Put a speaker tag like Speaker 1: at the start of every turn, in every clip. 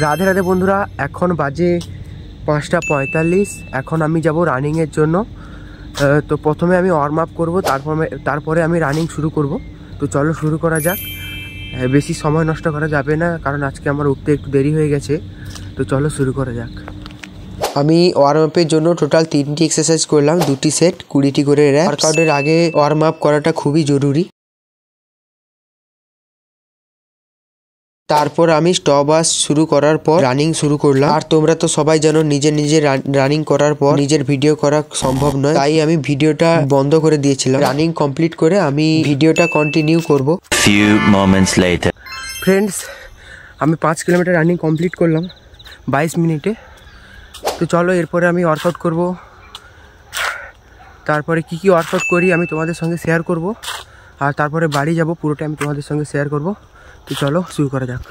Speaker 1: রাধে রাধে বন্ধুরা, এখন বাজে 5:45। এখন আমি যাব রানিংয়ের জন্য। তো প্রথমে আমি ওয়ার্ম আপ করবো, তারপরে আমি রানিং শুরু করব। তো চলো শুরু করা যাক। বেশি সময় নষ্ট করা যাবে না, কারণ আজকে আমার উঠতে একটু দেরি হয়ে গেছে। তো চলো শুরু করা যাক। আমি ওয়ার্ম আপের জন্য টোটাল 3টি এক্সারসাইজ করলাম, 2টি সেট 20টি করে র্যাপস। ওয়ার্কআউটের আগে ওয়ার্ম আপ করাটা খুবই জরুরি। তারপর আমি স্টপ ওয়াশ শুরু করার পর রানিং শুরু করলাম। আর তোমরা তো সবাই জানো, নিজের রানিং করার পর নিজের ভিডিও করা সম্ভব নয়, তাই আমি ভিডিওটা বন্ধ করে দিয়েছিলাম। রানিং কমপ্লিট করে আমি ভিডিওটা কন্টিনিউ করব। ফ্রেন্ডস, আমি 5 কিলোমিটার রানিং কমপ্লিট করলাম 22 মিনিটে। তো চলো এরপরে আমি ওয়ার্কআউট করব। তারপরে কি ওয়ার্কআউট করি আমি তোমাদের সঙ্গে শেয়ার করব। আর তারপরে বাড়ি যাব, পুরোটা আমি তোমাদের সঙ্গে শেয়ার করব। তো চলো শুরু করা যাক।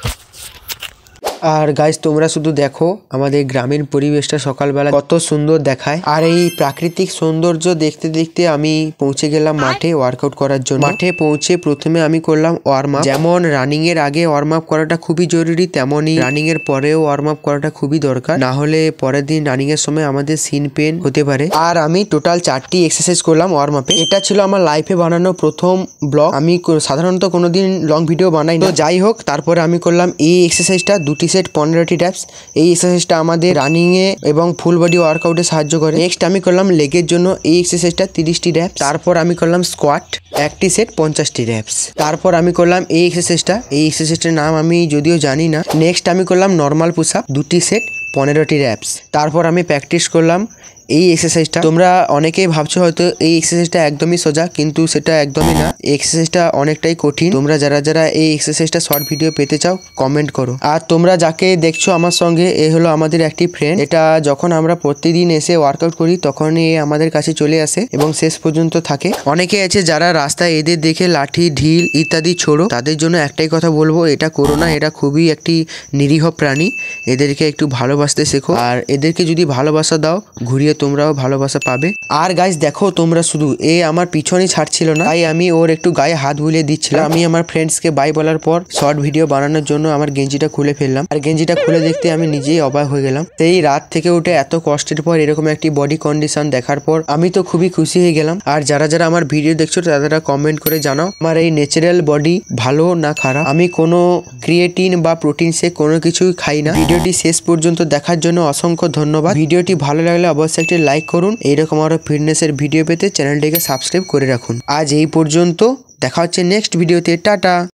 Speaker 1: আর গাইস, তোমরা শুধু দেখো আমাদের গ্রামীণ পরিবেশটা সকালবেলা কত সুন্দর দেখায়। আর এই প্রাকৃতিক সৌন্দর্য দেখতে দেখতে আমি পৌঁছে গেলাম মাঠে ওয়ার্কআউট করার জন্য। মাঠে পৌঁছে প্রথমে আমি করলাম ওয়ার্ম আপ। যেমন রানিং এর আগে ওয়ার্ম আপ করাটা খুবই জরুরি, তেমনই রানিং এর পরেও ওয়ার্ম আপ করাটা খুবই দরকার। না হলে পরের দিন রানিং এর সময় আমাদের সিন পেন হতে পারে। আর আমি টোটাল 4টি এক্সারসাইজ করলাম ওয়ার্ম আপে। এটা ছিল আমার লাইফে বানানো প্রথম ব্লগ। আমি সাধারণত কোনোদিন লং ভিডিও বানাই না। তো যাই হোক, তারপরে আমি করলাম এই এক্সারসাইজটা 2টি সেট 15টি ট্যাপস। এই এক্সারসাইজটা আমাদের রানিং এ এবং ফুল বডি ওয়ার্কআউটে সাহায্য করে। নেক্সট আমি করলাম লেগের জন্য এই এক্সারসাইজটা 30টি ট্যাপস। তারপর আমি করলাম স্কোয়াট 1টি সেট 50টি ট্যাপস। তারপর আমি করলাম এই এক্সারসাইজটার নাম আমি যদিও জানি না। নেক্সট আমি করলাম নর্মাল পুশ আপ 2টি সেট 15টি ট্যাপস। তারপর আমি প্র্যাকটিস করলাম এই এক্সারসাইজটা। তোমরা অনেকেই ভাবছো হয়তো এই এক্সারসাইজটা একদমই সোজা, কিন্তু সেটা একদমই না। এই এক্সারসাইজটা অনেকটাই কঠিন। তোমরা যারা এই এক্সারসাইজটা শর্ট ভিডিও পেতে চাও কমেন্ট করো। আর তোমরা যাকে দেখছো আমার সঙ্গে, এ হলো আমাদের একটি ফ্রেন্ড। এটা যখন আমরা প্রতিদিন এসে ওয়ার্কআউট করি তখনই আমাদের কাছে চলে আসে এবং শেষ পর্যন্ত থাকে। অনেকে আছে যারা রাস্তায় এদের দেখে লাঠি, ঢিল ইত্যাদি ছোড়ো। তাদের জন্য একটাই কথা বলবো, এটা করো না। এরা খুবই একটি নিরীহ প্রাণী। এদেরকে একটু ভালোবাসতে শেখো। আর এদেরকে যদি ভালোবাসা দাও, ঘুরিয়ে তোমরাও ভালোবাসা পাবে। আর গাইস দেখো, তোমরা শুধু আমার পিছনেই ছাড়ছিল না, তাই আমি ওর একটু গায়ে হাত বুলিয়ে দিচ্ছিলাম। আমি আমার ফ্রেন্ডসকে বাই বলার পর শর্ট ভিডিও বানানোর জন্য আমার গেঞ্জিটা খুলে ফেললাম। আর গেঞ্জিটা খুলে দেখতে আমি নিজেই অবাক হয়ে গেলাম। সেই রাত থেকে উঠে এত কষ্টের পর এরকম একটি বডি কন্ডিশন দেখার পর আমি তো খুবই খুশি হয়ে গেলাম। আর যারা আমার ভিডিও দেখছো তারা কমেন্ট করে জানাও আমার এই ন্যাচারাল বডি ভালো না খারাপ। আমি কোনো ক্রিয়েটিন বা প্রোটিন শেক কোনো কিছুই খাই না। ভিডিওটি শেষ পর্যন্ত দেখার জন্য অসংখ্য ধন্যবাদ। ভিডিওটি ভালো লাগলে অবশ্যই একটি লাইক করুন। এইরকম আরো ফিটনেসের ভিডিও পেতে চ্যানেলটিকে সাবস্ক্রাইব করে রাখুন। আজ এই পর্যন্ত, দেখা হচ্ছে নেক্সট ভিডিওতে। টাটা।